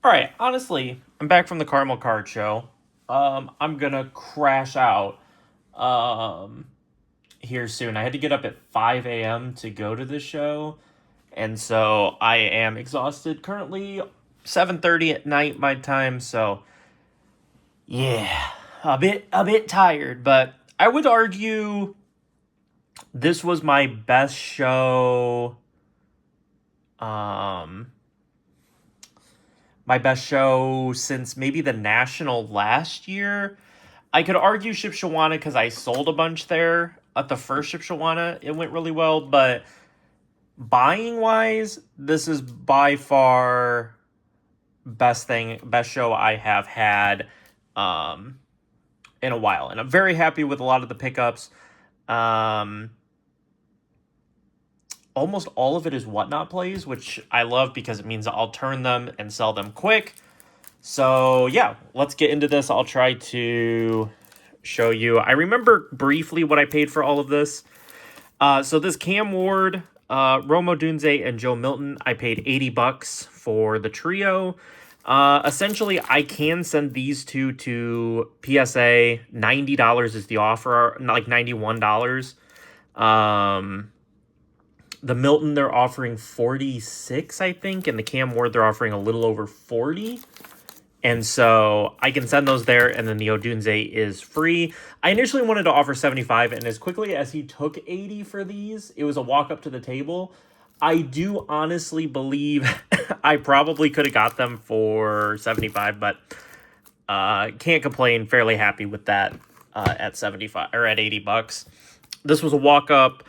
All right, honestly, I'm back from the Caramel Card Show. I'm gonna crash out um here soon. I had to get up at 5 a.m. to go to the show, and so I am exhausted. Currently, 7:30 at night my time. So yeah, a bit tired, but I would argue this was my best show. Um, my best show since maybe the National last year. I could argue Shipshawana because I sold a bunch there at the first Shipshawana. It went really well, but buying wise, this is by far best show I have had um, in a while, and I'm very happy with a lot of the pickups. Um, Almost all of it is Whatnot plays, which I love because it means I'll turn them and sell them quick. So yeah, let's get into this. I'll try to show you. I remember briefly what I paid for all of this. So this Cam Ward, Romo Dunze, and Joe Milton, I paid $80 for the trio. Essentially, I can send these two to PSA. $90 is the offer, like $91. The Milton they're offering 46, I think, and the Cam Ward they're offering a little over 40. And so I can send those there, and then the Odunze is free. I initially wanted to offer 75, and as quickly as he took 80 for these, it was a walk up to the table. I do honestly believe I probably could have got them for 75, but can't complain. Fairly happy with that at 75 or at $80. This was a walk up.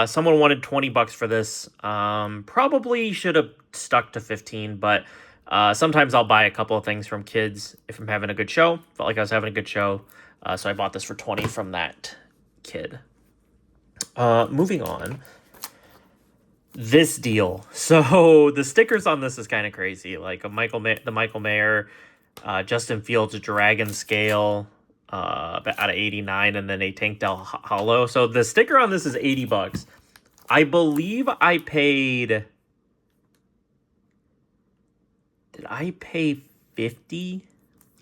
Someone wanted $20 for this. Probably should have stuck to 15, but sometimes I'll buy a couple of things from kids if I'm having a good show. Felt like I was having a good show, so I bought this for 20 from that kid. Moving on. This deal. So the stickers on this is kind of crazy. Like the Michael Mayer, Justin Fields Dragon Scale, out of 89, and then a Tank Dell Hollow. So the sticker on this is $80. I believe I paid. Did I pay 50?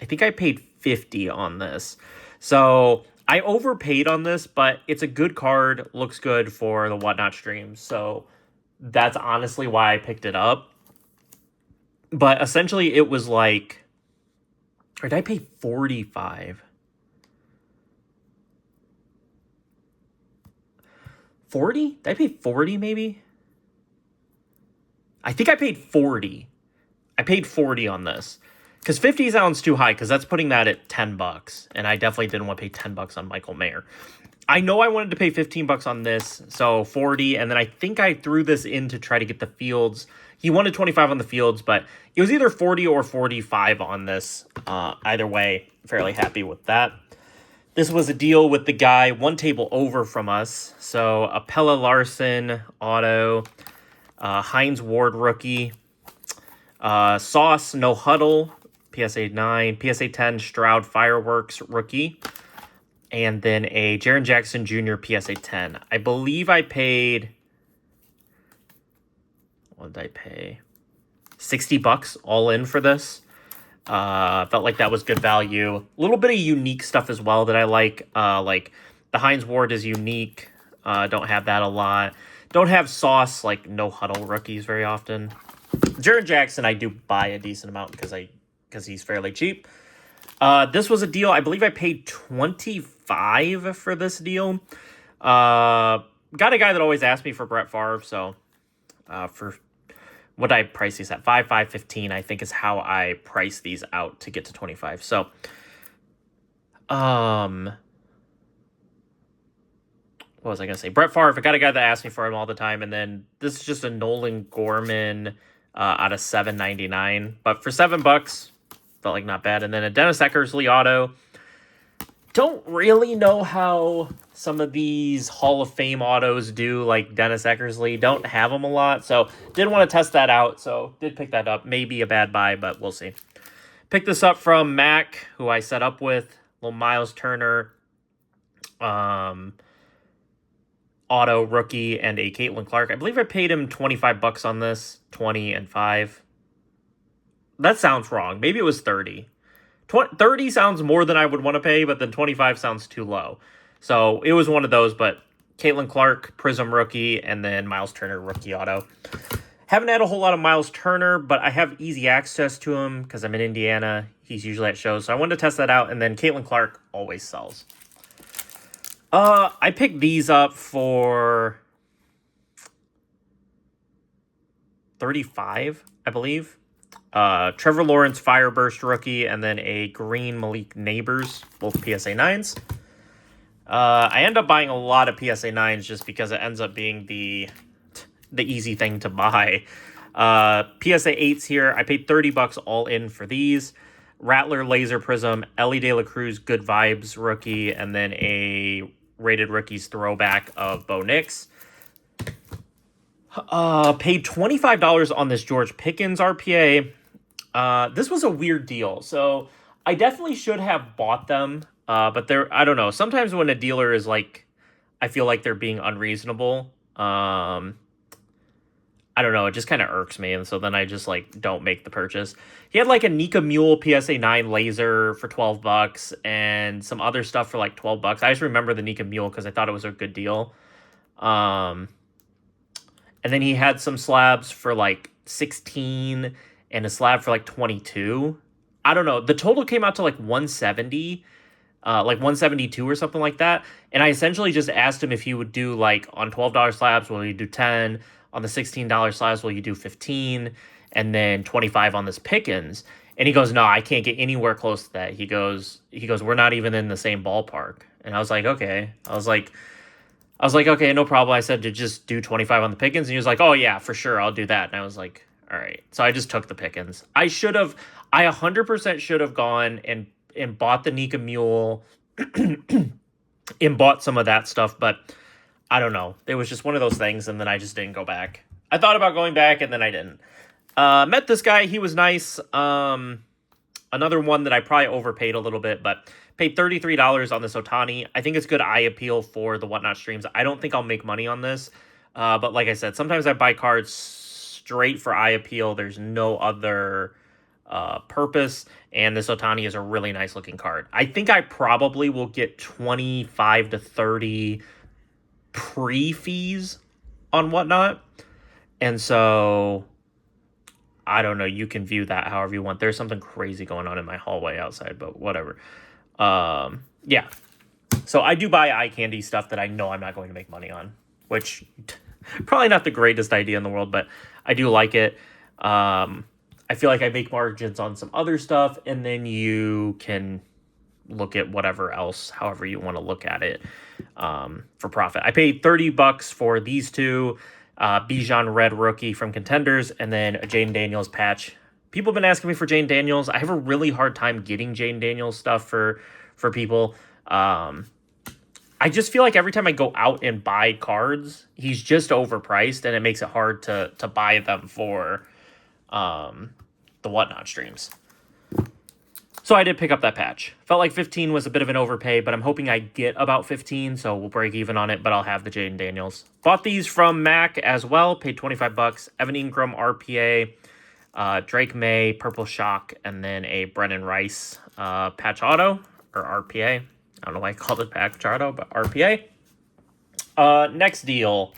I think I paid 50 on this. So I overpaid on this, but it's a good card. Looks good for the Whatnot streams. So that's honestly why I picked it up. But essentially it was like, or did I pay 45? 40? Did I pay 40 maybe? I think I paid 40. I paid 40 on this. Because 50 sounds too high, because that's putting that at $10. And I definitely didn't want to pay $10 on Michael Mayer. I know I wanted to pay $15 on this, so 40, and then I think I threw this in to try to get the Fields. He wanted 25 on the Fields, but it was either 40 or 45 on this. Either way, fairly happy with that. This was a deal with the guy one table over from us. So a Pella Larson auto, Hines Ward rookie, Sauce No Huddle, PSA 9, PSA 10 Stroud Fireworks rookie, and then a Jaren Jackson Jr. PSA 10. I believe I paid. What did I pay? $60 all in for this. Felt like that was good value. A little bit of unique stuff as well that I like. Like the Hines Ward is unique. Don't have that a lot. Don't have Sauce like No Huddle rookies very often. Jaren Jackson I do buy a decent amount because he's fairly cheap. This was a deal. I believe I paid 25 for this deal. Got a guy that always asks me for Brett Favre, so for what I price these at 5.15, I think is how I price these out to get to 25. So, what was I gonna say? Brett Favre. I got a guy that asks me for him all the time, and then this is just a Nolan Gorman out of $7.99, but for $7. Felt like not bad. And then a Dennis Eckersley auto. Don't really know how some of these Hall of Fame autos do, like Dennis Eckersley. Don't have them a lot, so did want to test that out. So did pick that up. Maybe a bad buy, but we'll see. Picked this up from Mac, who I set up with. Little Miles Turner auto rookie and a Caitlin Clark. I believe I paid him $25 on this. 20 and 5. That sounds wrong. Maybe it was 30. 30 sounds more than I would want to pay, but then 25 sounds too low. So it was one of those, but Caitlin Clark, Prism rookie, and then Miles Turner rookie auto. Haven't had a whole lot of Miles Turner, but I have easy access to him because I'm in Indiana. He's usually at shows, so I wanted to test that out. And then Caitlin Clark always sells. I picked these up for 35, I believe. Trevor Lawrence Fireburst rookie, and then a green Malik Neighbors, both PSA 9s. I end up buying a lot of PSA 9s just because it ends up being the easy thing to buy. PSA 8s here, I paid $30 all in for these. Rattler Laser Prism, Ellie De La Cruz Good Vibes rookie, and then a Rated Rookies throwback of Bo Nix. Paid $25 on this George Pickens RPA. This was a weird deal. So I definitely should have bought them. But I don't know. Sometimes when a dealer is like, I feel like they're being unreasonable. I don't know. It just kind of irks me. And so then I just like don't make the purchase. He had like a Nika Mule PSA 9 laser for $12 and some other stuff for like $12. I just remember the Nika Mule because I thought it was a good deal. And then he had some slabs for like 16 and a slab for like 22. I don't know. The total came out to like 170, like 172 or something like that. And I essentially just asked him if he would do like on $12 slabs, will you do 10? On the $16 slabs, will you do 15? And then 25 on this Pickens. And he goes, no, I can't get anywhere close to that. He goes, we're not even in the same ballpark. And I was like, okay. I was like, okay, no problem. I said to just do 25 on the Pickens. And he was like, oh yeah, for sure. I'll do that. And I was like, all right. So I just took the Pickens. I 100% should have gone and bought the Nika Mule and bought some of that stuff. But I don't know. It was just one of those things. And then I just didn't go back. I thought about going back and then I didn't. Met this guy. He was nice. Another one that I probably overpaid a little bit, but paid $33 on this Ohtani. I think it's good eye appeal for the Whatnot streams. I don't think I'll make money on this. But like I said, sometimes I buy cards straight for eye appeal. There's no other purpose. And this Ohtani is a really nice looking card. I think I probably will get 25 to 30 pre-fees on Whatnot. And so I don't know. You can view that however you want. There's something crazy going on in my hallway outside, but whatever. Yeah. So I do buy eye candy stuff that I know I'm not going to make money on, which probably not the greatest idea in the world, but I do like it. I feel like I make margins on some other stuff, and then you can look at whatever else, however you want to look at it, for profit. I paid $30 for these two. Bijan Red rookie from Contenders, and then a Jane Daniels patch. People have been asking me for Jane Daniels. I have a really hard time getting Jane Daniels stuff for people. I just feel like every time I go out and buy cards, he's just overpriced, and it makes it hard to buy them for the Whatnot streams. So I did pick up that patch. Felt like 15 was a bit of an overpay, but I'm hoping I get about 15, so we'll break even on it, but I'll have the Jaden Daniels. Bought these from Mac as well, paid $25. Evan Ingram RPA, Drake May, Purple Shock, and then a Brennan Rice patch auto, or RPA. I don't know why I called it patch auto, but RPA. Next deal.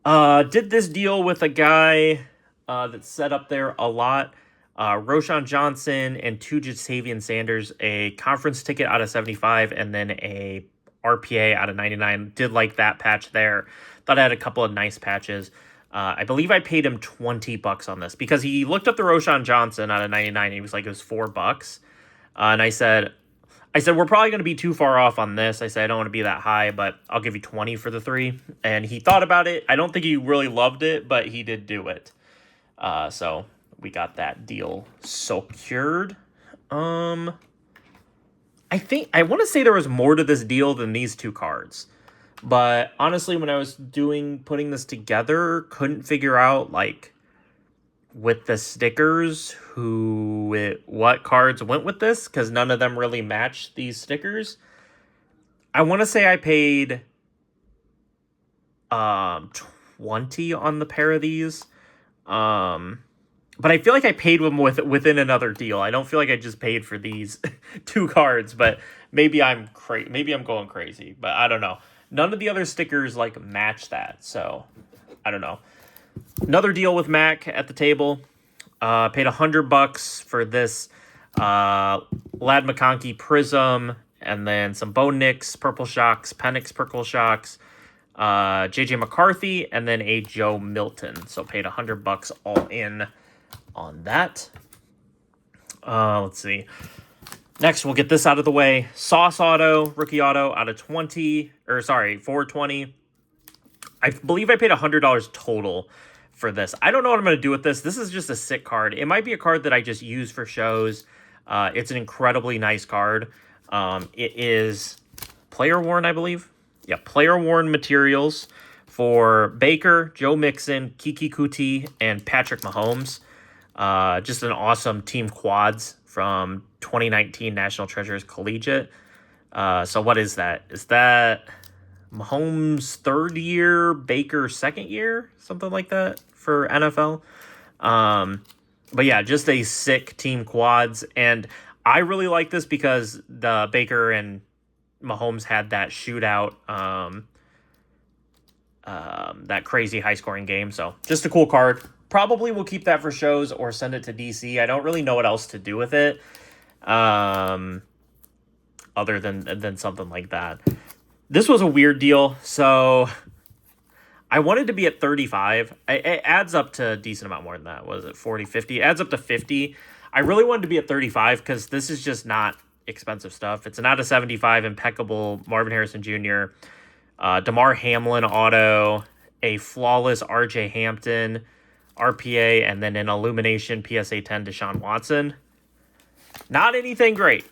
Did this deal with a guy that's set up there a lot. Roshan Johnson and two Jatavian Sanders, a conference ticket out of 75, and then a RPA out of 99. Did like that patch there. Thought I had a couple of nice patches. I believe I paid him $20 on this because he looked up the Roshan Johnson out of 99. And he was like, it was $4. And I said, we're probably going to be too far off on this. I said, I don't want to be that high, but I'll give you 20 for the 3. And he thought about it. I don't think he really loved it, but he did do it. So we got that deal secured. I think I want to say there was more to this deal than these two cards. But honestly, when I was putting this together, couldn't figure out like with the stickers what cards went with this, because none of them really matched these stickers. I want to say I paid 20 on the pair of these. But I feel like I paid them within another deal. I don't feel like I just paid for these two cards, but maybe maybe I'm going crazy, but I don't know. None of the other stickers like match that, so I don't know. Another deal with Mac at the table. Paid $100 for this Lad McConkey Prism, and then some Bo Nix Purple Shocks, Penix Purple Shocks, JJ McCarthy, and then a Joe Milton. So paid $100 all in on that. Let's see. Next, we'll get this out of the way. Sauce Auto, rookie auto out of 420. I believe I paid $100 total for this. I don't know what I'm going to do with this. This is just a sick card. It might be a card that I just use for shows. It's an incredibly nice card. It is player worn, I believe. Yeah, player worn materials for Baker, Joe Mixon, Kiki Kuti, and Patrick Mahomes. Just an awesome team quads from 2019 National Treasures Collegiate. So what is that? Is that Mahomes' third year, Baker second year, something like that for NFL? But yeah, just a sick team quads, and I really like this because the Baker and Mahomes had that shootout, that crazy high scoring game. So just a cool card. Probably will keep that for shows or send it to DC. I don't really know what else to do with it, other than something like that. This was a weird deal. So I wanted to be at 35. It adds up to a decent amount more than that. Was it 40, 50? It adds up to 50. I really wanted to be at 35 because this is just not expensive stuff. It's an out of 75 impeccable Marvin Harrison Jr., DeMar Hamlin auto, a flawless RJ Hampton RPA, and then an Illumination PSA 10 Deshaun Watson. Not anything great.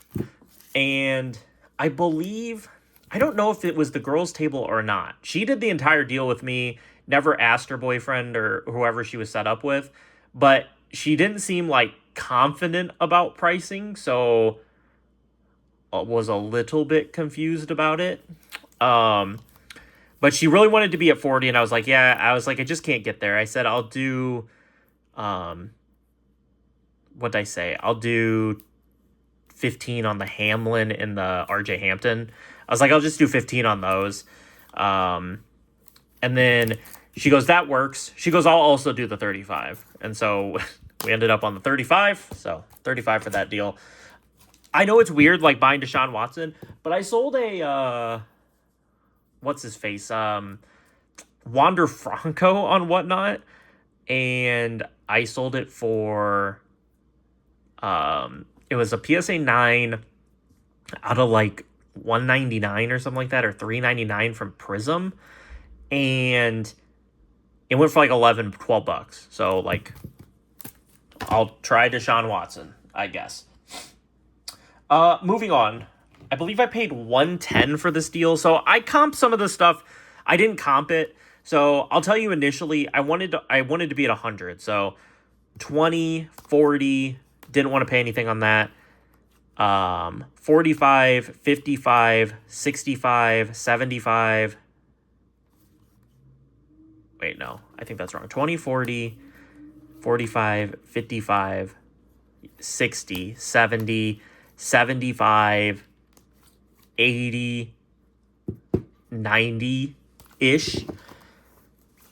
And I don't know if it was the girls' table or not. She did the entire deal with me, never asked her boyfriend or whoever she was set up with, but she didn't seem like confident about pricing, so I was a little bit confused about it. But she really wanted to be at 40, and I was like, I just can't get there. I said, I'll do, what'd I say? I'll do 15 on the Hamlin and the RJ Hampton. I was like, I'll just do 15 on those. And then she goes, that works. She goes, I'll also do the 35. And so we ended up on the 35. So 35 for that deal. I know it's weird, like buying Deshaun Watson, but I sold a, what's his face? Wander Franco on Whatnot. And I sold it for, it was a PSA 9 out of like 199 or something like that, or 399 from Prism. And it went for like 11, 12 bucks. So like, I'll try Deshaun Watson, I guess. Moving on. I believe I paid 110 for this deal. So I comped some of the stuff. I didn't comp it. So I'll tell you initially, I wanted to be at 100. So 20, 40, didn't want to pay anything on that. 45, 55, 65, 75. Wait, no, I think that's wrong. 20, 40, 45, 55, 60, 70, 75, 80, 90-ish.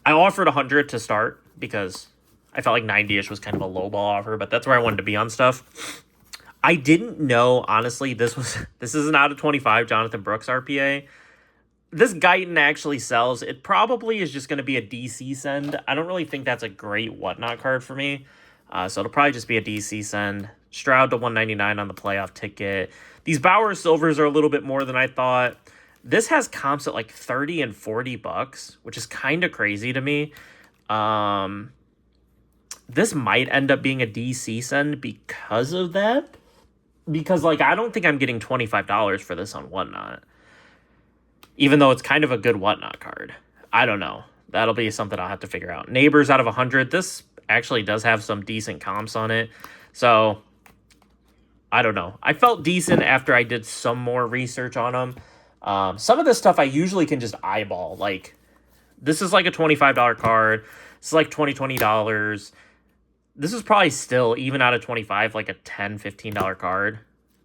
I offered 100 to start because I felt like 90-ish was kind of a lowball offer, but that's where I wanted to be on stuff. I didn't know, honestly, this is an out of 25 Jonathan Brooks RPA. This Guyton actually sells. It probably is just going to be a DC send. I don't really think that's a great whatnot card for me. So it'll probably just be a DC send. Stroud to 199 on the playoff ticket. These Bauer Silvers are a little bit more than I thought. This has comps at like 30 and 40 bucks, which is kind of crazy to me. This might end up being a DC send because of that. Because like I don't think I'm getting $25 for this on Whatnot. Even though it's kind of a good Whatnot card. I don't know. That'll be something I'll have to figure out. Neighbors out of 100. This actually does have some decent comps on it. So, I don't know. I felt decent after I did some more research on them. Some of this stuff I usually can just eyeball. Like, this is like a $25 card. It's like $20. This is probably still, even out of 25, like a $10, $15 card.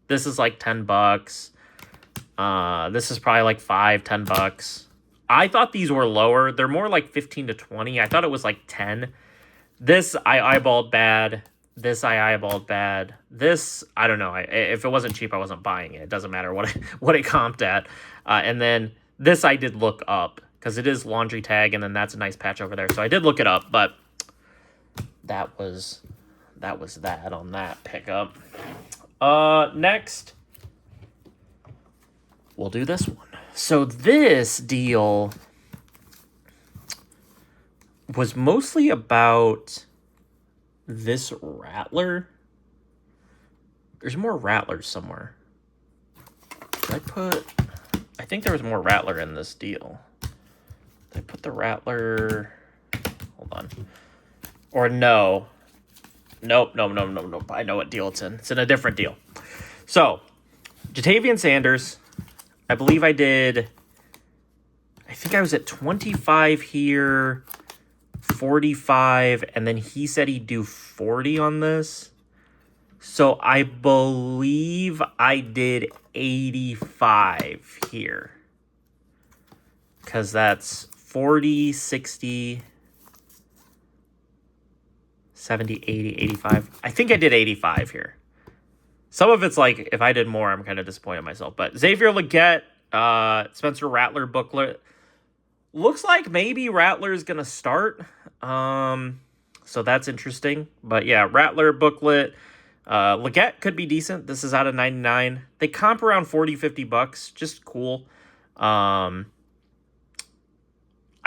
This is like $10. This is probably like $5, $10. I thought these were lower. They're more like 15 to 20. I thought it was like 10. This I eyeballed bad. This I eyeballed bad. This, I don't know. If it wasn't cheap, I wasn't buying it. It doesn't matter what what it comped at. And then this I did look up because it is laundry tag, and then that's a nice patch over there. So I did look it up, but that was that on that pickup. Next, we'll do this one. So this deal was mostly about this Rattler. There's more Rattlers somewhere. I think there was more Rattler in this deal. Did I put the Rattler? Hold on. Or no. Nope. I know what deal it's in. It's in a different deal. So, Jatavian Sanders. I believe I think I was at 25 here. 45, and then he said he'd do 40 on this. So I believe I did 85 here. Because that's 40, 60, 70, 80, 85. I think I did 85 here. Some of it's like, if I did more, I'm kind of disappointed in myself. But Xavier Legette, Spencer Rattler booklet. Looks like maybe Rattler's going to start. So that's interesting. But yeah, Rattler booklet. Legette could be decent. This is out of 99. They comp around 40, $50. Just cool. I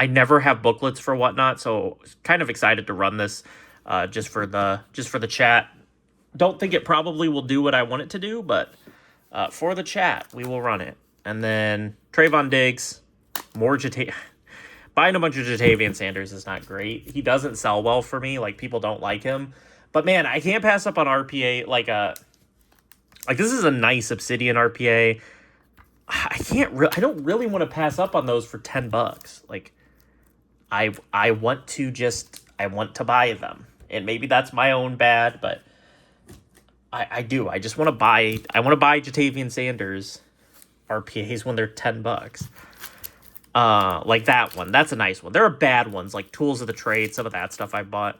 never have booklets for Whatnot, so kind of excited to run this just for the chat. Don't think it probably will do what I want it to do, but for the chat, we will run it. And then Trayvon Diggs, more buying a bunch of Jatavian Sanders is not great. He doesn't sell well for me. Like, people don't like him. But, man, I can't pass up on RPA. Like this is a nice Obsidian RPA. I don't really want to pass up on those for $10. Like, I want to buy them. And maybe that's my own bad, but I do. I just want to buy Jatavian Sanders RPAs when they're $10. Like that one. That's a nice one. There are bad ones, like Tools of the Trade, some of that stuff I bought.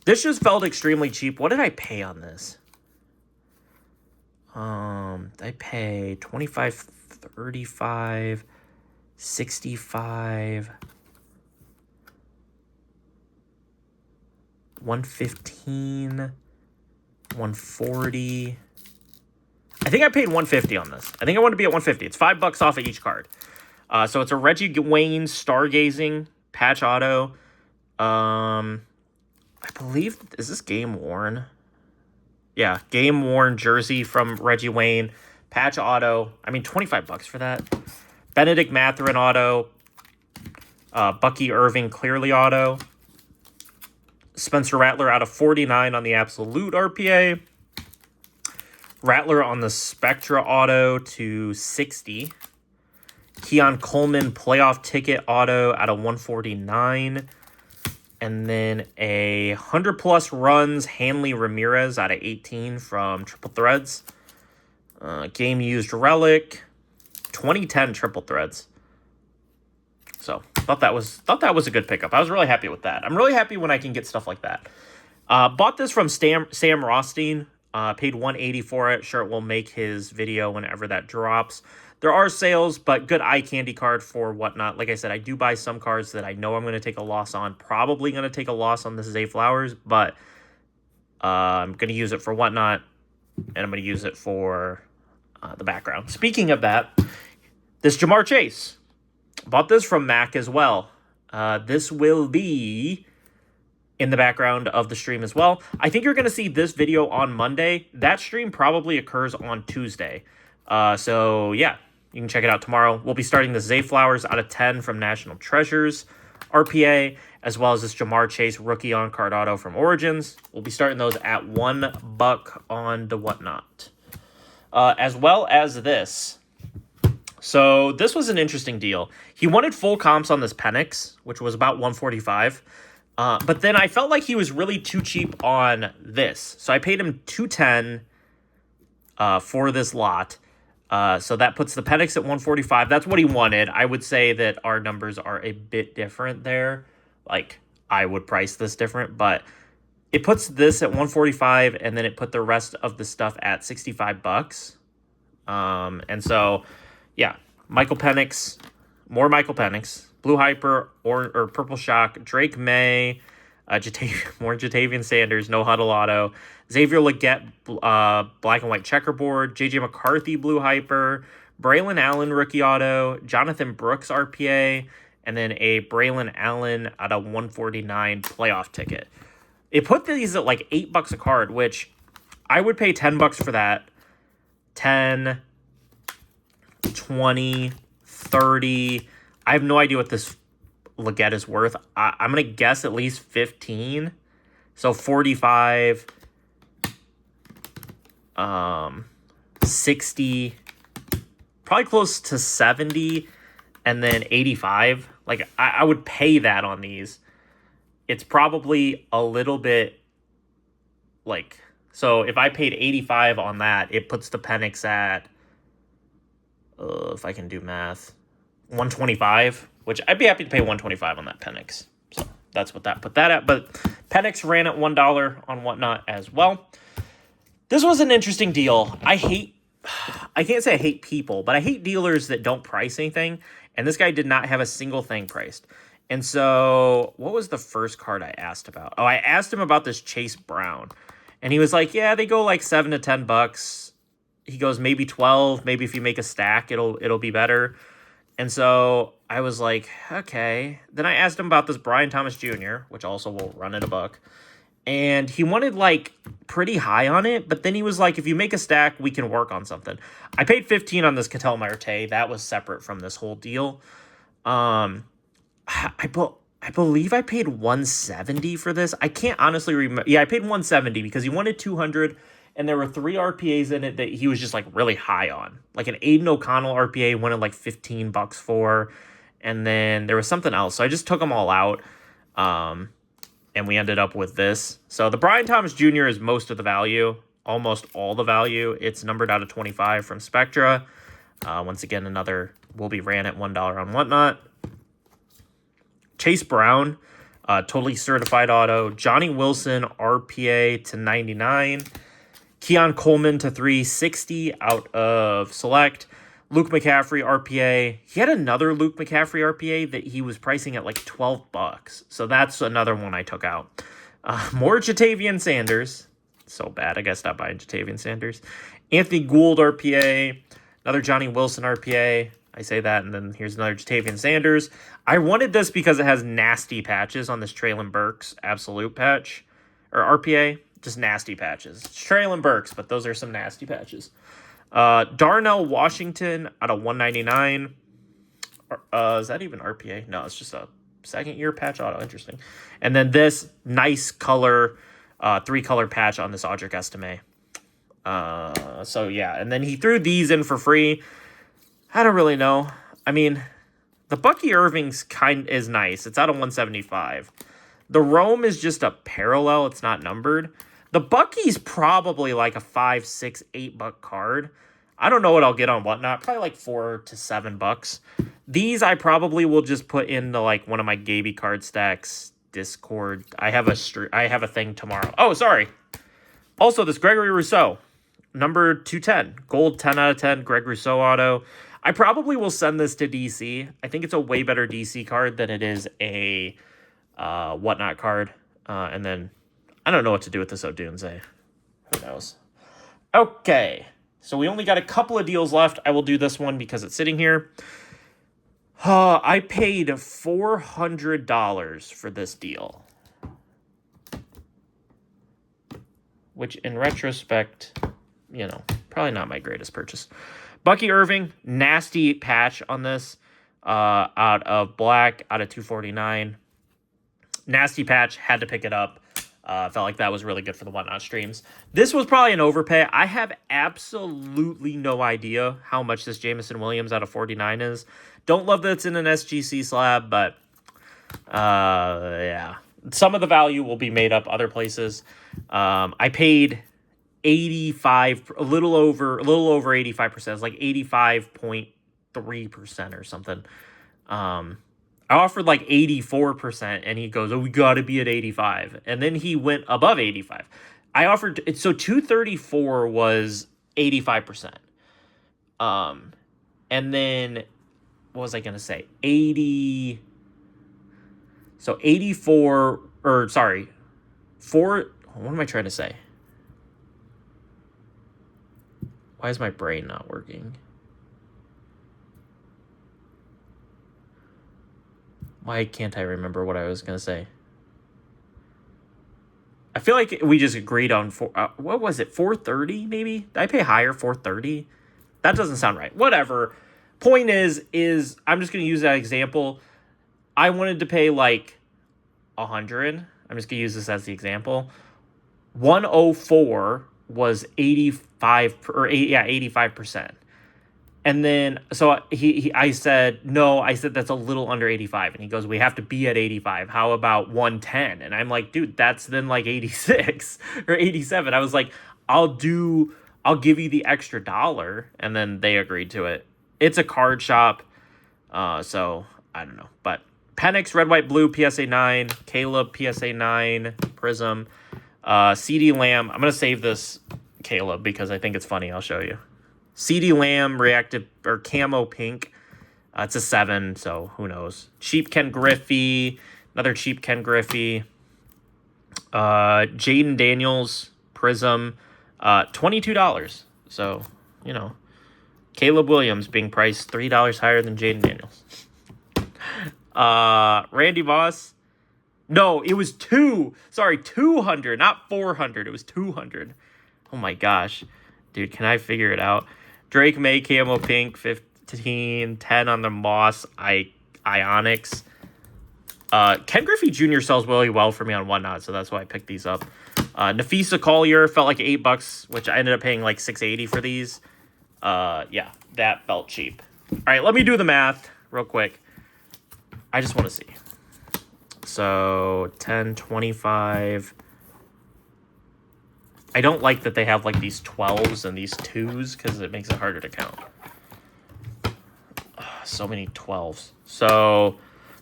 This just felt extremely cheap. What did I pay on this? I pay 25, 35, 65, 115, 140. I think I paid 150 on this. I think I want to be at 150. It's $5 off of each card. So it's a Reggie Wayne Stargazing patch auto. I believe, is this game worn? Yeah, game worn jersey from Reggie Wayne, patch auto. I mean, $25 for that. Benedict Mathurin auto. Bucky Irving clearly auto. Spencer Rattler out of 49 on the absolute RPA. Rattler on the Spectra auto to 60. Keon Coleman playoff ticket auto out of 149. And then a 100-plus runs Hanley Ramirez out of 18 from Triple Threads. Game used relic. 2010 Triple Threads. So, thought that was a good pickup. I was really happy with that. I'm really happy when I can get stuff like that. Bought this from Sam Rothstein. Paid $180 for it. Sure, it will make his video whenever that drops. There are sales, but good eye candy card for Whatnot. Like I said, I do buy some cards that I know I'm going to take a loss on. Probably going to take a loss on this Zay Flowers, but I'm going to use it for Whatnot, and I'm going to use it for the background. Speaking of that, this Ja'Marr Chase. Bought this from Mac as well. This will be in the background of the stream as well. I think you're going to see this video on Monday. That stream probably occurs on Tuesday. So, yeah, you can check it out tomorrow. We'll be starting the Zay Flowers out of 10 from National Treasures RPA, as well as this Ja'Marr Chase rookie on-card auto from Origins. We'll be starting those at $1 on the Whatnot. As well as this. So, this was an interesting deal. He wanted full comps on this Penix, which was about 145. But then I felt like he was really too cheap on this. So I paid him $210 for this lot. So that puts the Penix at 145. That's what he wanted. I would say that our numbers are a bit different there. Like, I would price this different, but it puts this at 145, and then it put the rest of the stuff at $65. And so, yeah, Michael Penix, more Michael Penix, Blue Hyper or Purple Shock, Drake May, more Jatavian Sanders, no huddle auto, Xavier Legette, black and white checkerboard, JJ McCarthy, Blue Hyper, Braylon Allen, rookie auto, Jonathan Brooks, RPA, and then a Braylon Allen at a 149 playoff ticket. It put these at like $8 a card, which I would pay $10 for that. 10, 20, 30. I have no idea what this Legette is worth. I'm going to guess at least 15. So 45, 60, probably close to 70, and then 85. Like, I would pay that on these. It's probably a little bit, like, so if I paid 85 on that, it puts the Penix at, if I can do math, 125, which I'd be happy to pay 125 on that Penix. So that's what that put that at. But Penix ran at $1 on Whatnot as well. This was an interesting deal. I can't say I hate people, but I hate dealers that don't price anything. And this guy did not have a single thing priced. And so what was the first card I asked about? Oh, I asked him about this Chase Brown. And he was like, yeah, they go like $7 to $10. He goes, maybe 12. Maybe if you make a stack, it'll be better. And so I was like, okay. Then I asked him about this Brian Thomas Jr., which also will run at $1. And he wanted like pretty high on it, but then he was like, if you make a stack, we can work on something. I paid 15 on this Ketel Marte. That was separate from this whole deal. I believe I paid 170 for this. I can't honestly remember. Yeah, I paid 170 because he wanted 200, and there were 3 RPAs in it that he was just like really high on. Like an Aiden O'Connell RPA wanted like $15 for, and then there was something else. So I just took them all out. And we ended up with this. So the Brian Thomas Jr. is most of the value, almost all the value. It's numbered out of 25 from Spectra. Once again, another will be ran at $1 on Whatnot. Chase Brown, totally certified auto. Johnny Wilson, RPA to 99. Keon Coleman to 360 out of Select. Luke McCaffrey, RPA. He had another Luke McCaffrey RPA that he was pricing at like $12. So that's another one I took out. More Jatavian Sanders. So bad. I gotta stop buying Jatavian Sanders. Anthony Gould, RPA. Another Johnny Wilson, RPA. I say that, and then here's another Jatavian Sanders. I wanted this because it has nasty patches on this Treylon Burks Absolute patch. Or RPA. Just nasty patches. It's Treylon Burks, but those are some nasty patches. Darnell Washington out of 199. Is that even RPA? No, it's just a second year patch auto. Interesting. And then this nice color, 3-color patch on this Audric Estime. So yeah, and then he threw these in for free. I don't really know. I mean, the Bucky Irving's is nice. It's out of 175. The Rome is just a parallel. It's not numbered. The Bucky's probably like a $5, $6, $8 card. I don't know what I'll get on Whatnot. Probably like $4 to $7. These I probably will just put into like one of my Gaby card stacks, Discord. I have a thing tomorrow. Oh, sorry. Also, this Gregory Rousseau, number 210, gold 10 out of 10, Greg Rousseau auto. I probably will send this to DC. I think it's a way better DC card than it is a Whatnot card. And then I don't know what to do with this Odunze. Who knows? Okay. So we only got a couple of deals left. I will do this one because it's sitting here. I paid $400 for this deal. Which, in retrospect, you know, probably not my greatest purchase. Bucky Irving, nasty patch on this. Out of black, out of 249. Nasty patch, had to pick it up. Felt like that was really good for the Whatnot streams. This was probably an overpay. I have absolutely no idea how much this Jameson Williams out of 49 is. Don't love that it's in an SGC slab, but yeah. some of the value will be made up other places. I paid 85, a little over 85%. It's like 85.3% or something. I offered like 84%, and he goes, "Oh, we got to be at 85." And then he went above 85. I offered, so 234 was 85%. And then what was I going to say? 80. So 84, or sorry, what am I trying to say? Why is my brain not working? Why can't I remember what I was going to say? I feel like we just agreed on, what was it, 430 maybe? Did I pay higher, 430? That doesn't sound right. Whatever. Point is I'm just going to use that example. I wanted to pay like 100. I'm just going to use this as the example. 104 was 85%. And then, so I said, no, I said, that's a little under 85. And he goes, we have to be at 85. How about 110? And I'm like, dude, that's then like 86 or 87. I was like, I'll give you the extra dollar. And then they agreed to it. It's a card shop. So I don't know, but Penix, Red, White, Blue, PSA 9, Caleb, PSA 9, Prism, CD Lamb. I'm going to save this Caleb because I think it's funny. I'll show you. CD Lamb, reactive or camo pink. It's a 7, so who knows. Cheap Ken Griffey, another cheap Ken Griffey. Jaden Daniels, Prism, $22. So, you know, Caleb Williams being priced $3 higher than Jaden Daniels. Randy Moss. No, it was 200, not 400. It was 200. Oh my gosh. Dude, can I figure it out? Drake May, camo pink, 15, 10 on the Moss, Ionics. Ken Griffey Jr. sells really well for me on Whatnot, so that's why I picked these up. Nafisa Collier felt like $8, which I ended up paying like $6.80 for these. Yeah, that felt cheap. All right, let me do the math real quick. I just want to see. So 10, 25. I don't like that they have like these 12s and these 2s because it makes it harder to count. So many 12s. So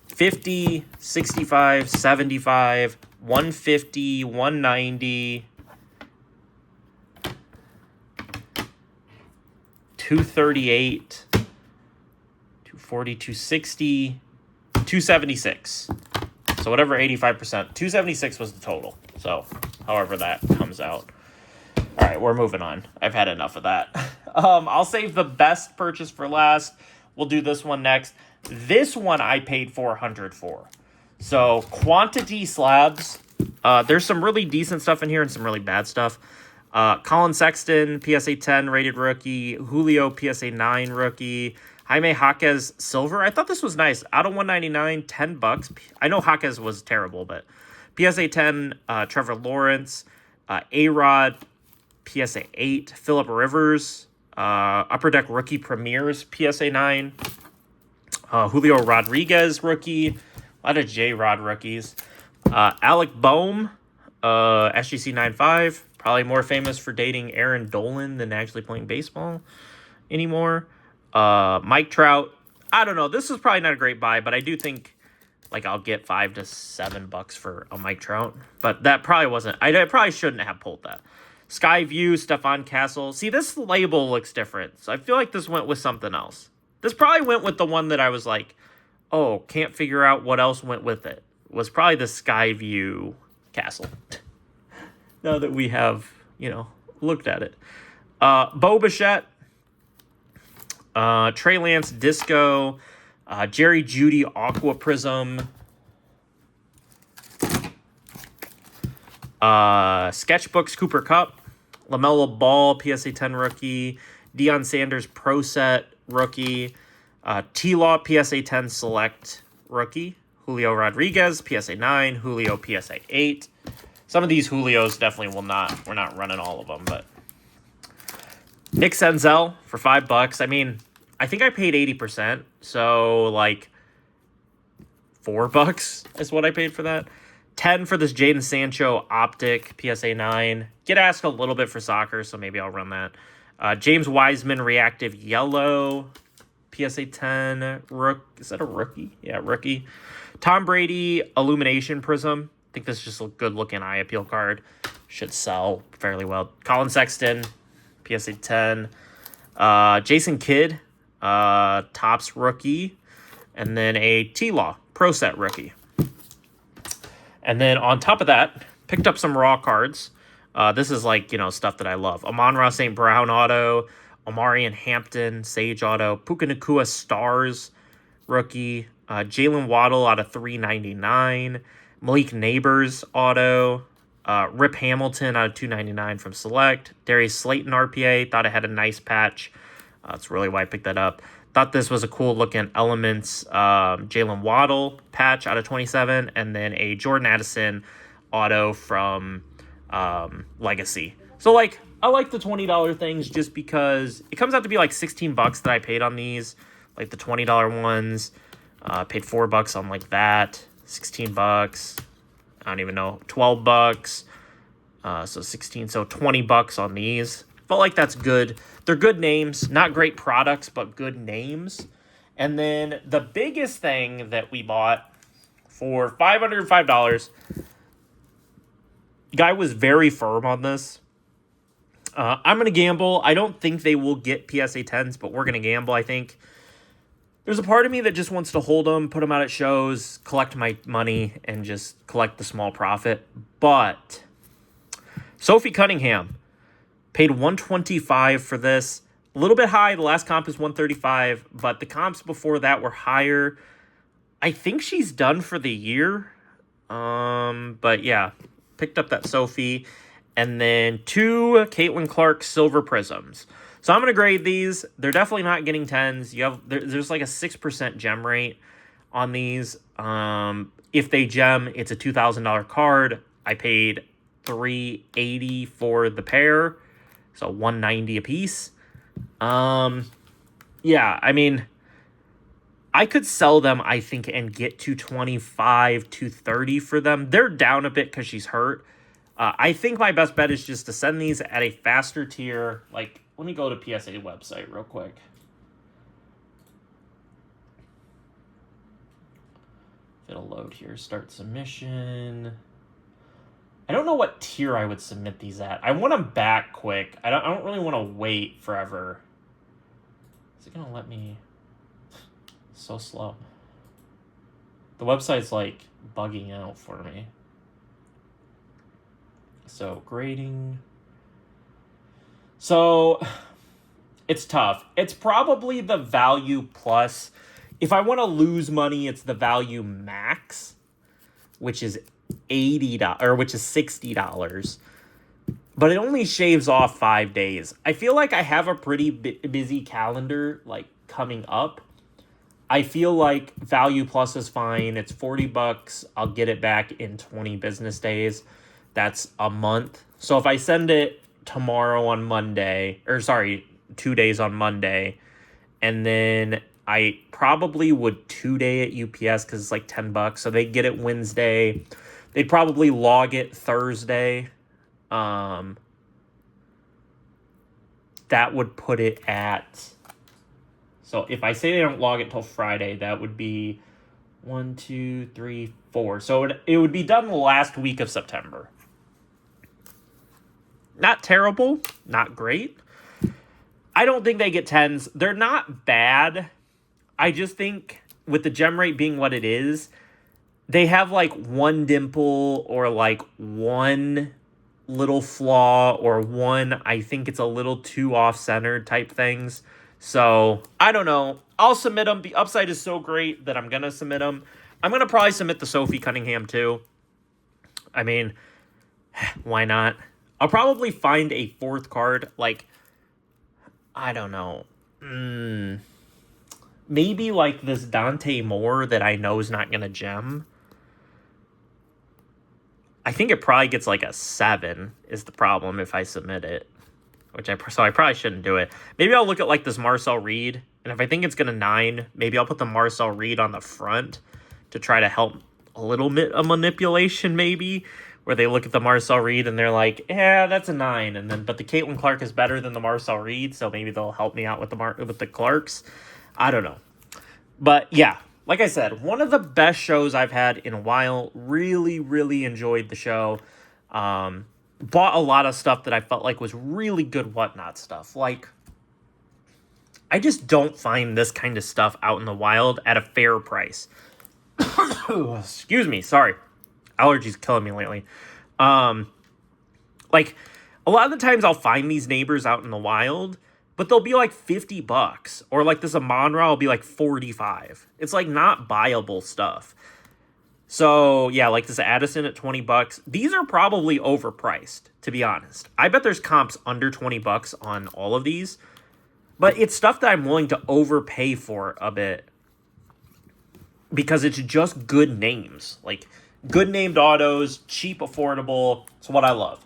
50, 65, 75, 150, 190, 238, 240, 260, 276. So whatever 85%, 276 was the total. So however that comes out. All right, we're moving on. I've had enough of that. I'll save the best purchase for last. We'll do this one next. This one I paid $400 for. So quantity slabs. There's some really decent stuff in here and some really bad stuff. Colin Sexton, PSA 10 rated rookie. Julio, PSA 9 rookie. Jaime Jaquez silver. I thought this was nice. Out of 199, $10. I know Jaquez was terrible, but PSA 10, Trevor Lawrence, A-Rod, PSA 8, Phillip Rivers, Upper Deck Rookie Premiers, PSA 9, Julio Rodriguez rookie, a lot of J-Rod rookies, Alec Boehm, SGC 9.5, probably more famous for dating Aaron Dolan than actually playing baseball anymore. Mike Trout, I don't know, this is probably not a great buy, but I do think like I'll get $5 to $7 for a Mike Trout, but that probably wasn't. I probably shouldn't have pulled that. Skyview, Stephon Castle. See, this label looks different, so I feel like this went with something else. This probably went with the one that I was like, oh, can't figure out what else went with it. Was probably the Skyview Castle. Now that we have, looked at it. Bo Bichette, Trey Lance Disco, Jerry Jeudy Aqua Prism, Sketchbooks Cooper Cup, LaMelo Ball PSA 10 rookie, Deion Sanders Pro Set rookie, T-Law PSA 10 Select rookie, Julio Rodriguez PSA 9, Julio PSA 8. Some of these Julios definitely we're not running all of them, but Nick Senzel for $5. I mean, I think I paid 80%, so like $4 is what I paid for that. 10 for this Jaden Sancho Optic PSA 9. Get asked a little bit for soccer, so maybe I'll run that. James Wiseman Reactive Yellow PSA 10. Is that a rookie? Yeah, rookie. Tom Brady Illumination Prism. I think this is just a good looking eye appeal card. Should sell fairly well. Colin Sexton PSA 10. Jason Kidd Topps rookie. And then a T-Law Pro Set rookie. And then on top of that, picked up some raw cards. This is like, stuff that I love. Amon-Ra St. Brown auto, Omarion Hampton, Sage auto, Puka Nacua Stars rookie, Jalen Waddle out of 399, Malik Neighbors auto, Rip Hamilton out of 299 from Select, Darius Slayton RPA, thought it had a nice patch. That's really why I picked that up. Thought this was a cool looking Elements Jalen Waddle patch out of 27, and then a Jordan Addison auto from Legacy. So I like the $20 things just because it comes out to be like $16 that I paid on these, like the $20 ones. Paid $4 on like that, $16. I don't even know, $12. So 16, so $20 on these. Felt like that's good. They're good names, not great products, but good names. And then the biggest thing that we bought for $505, guy was very firm on this. I'm going to gamble. I don't think they will get PSA 10s, but we're going to gamble, I think. There's a part of me that just wants to hold them, put them out at shows, collect my money, and just collect the small profit. But Sophie Cunningham paid $125 for this. A little bit high. The last comp is $135, but the comps before that were higher. I think she's done for the year. But yeah, picked up that Sophie. And then 2 Caitlin Clark Silver Prisms. So I'm going to grade these. They're definitely not getting 10s. There's like a 6% gem rate on these. If they gem, it's a $2,000 card. I paid $380 for the pair, so $190 a piece. Yeah, I mean, I could sell them, I think, and get $225, $230 for them. They're down a bit because she's hurt. I think my best bet is just to send these at a faster tier. Like, let me go to PSA website real quick. It'll load here. Start submission. I don't know what tier I would submit these at. I want them back quick. I don't really want to wait forever. Is it gonna let me? So slow. The website's like bugging out for me. So grading. So it's tough. It's probably the value plus. If I want to lose money, it's the value max, which is $80 or which is $60. But it only shaves off 5 days. I feel like I have a pretty busy calendar like coming up. I feel like value plus is fine. It's $40. I'll get it back in 20 business days. That's a month. So if I send it tomorrow on Monday, 2 days on Monday, and then I probably would 2 day at UPS because it's like $10. So they get it Wednesday. They'd probably log it Thursday. That would put it at. So if I say they don't log it till Friday, that would be 1, 2, 3, 4. So it would be done the last week of September. Not terrible, not great. I don't think they get 10s. They're not bad. I just think with the gem rate being what it is, they have like one dimple or like one little flaw or one, I think it's a little too off-centered type things. So, I don't know. I'll submit them. The upside is so great that I'm going to submit them. I'm going to probably submit the Sophie Cunningham too. I mean, why not? I'll probably find a fourth card. Like, I don't know. Maybe like this Dante Moore that I know is not going to gem. I think it probably gets like a 7 is the problem if I submit it. So I probably shouldn't do it. Maybe I'll look at like this Marcel Reed. And if I think it's going to 9, maybe I'll put the Marcel Reed on the front to try to help a little bit of manipulation, maybe, where they look at the Marcel Reed and they're like, yeah, that's a 9. And then, but the Caitlin Clark is better than the Marcel Reed, so maybe they'll help me out with the Clarks. I don't know. But yeah, like I said, one of the best shows I've had in a while. Really, really enjoyed the show. Bought a lot of stuff that I felt like was really good Whatnot stuff. Like, I just don't find this kind of stuff out in the wild at a fair price. Excuse me, sorry. Allergies killing me lately. Like, a lot of the times I'll find these neighbors out in the wild, but they'll be like $50. Or like this Amon-Ra will be like 45. It's like not buyable stuff. So yeah, like this Addison at $20. These are probably overpriced, to be honest. I bet there's comps under $20 on all of these. But it's stuff that I'm willing to overpay for a bit. Because it's just good names. Like, good named autos, cheap, affordable. It's what I love.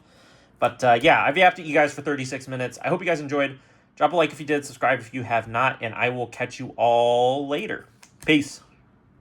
But yeah, I've yapped at you guys for 36 minutes. I hope you guys enjoyed. Drop a like if you did, subscribe if you have not, and I will catch you all later. Peace.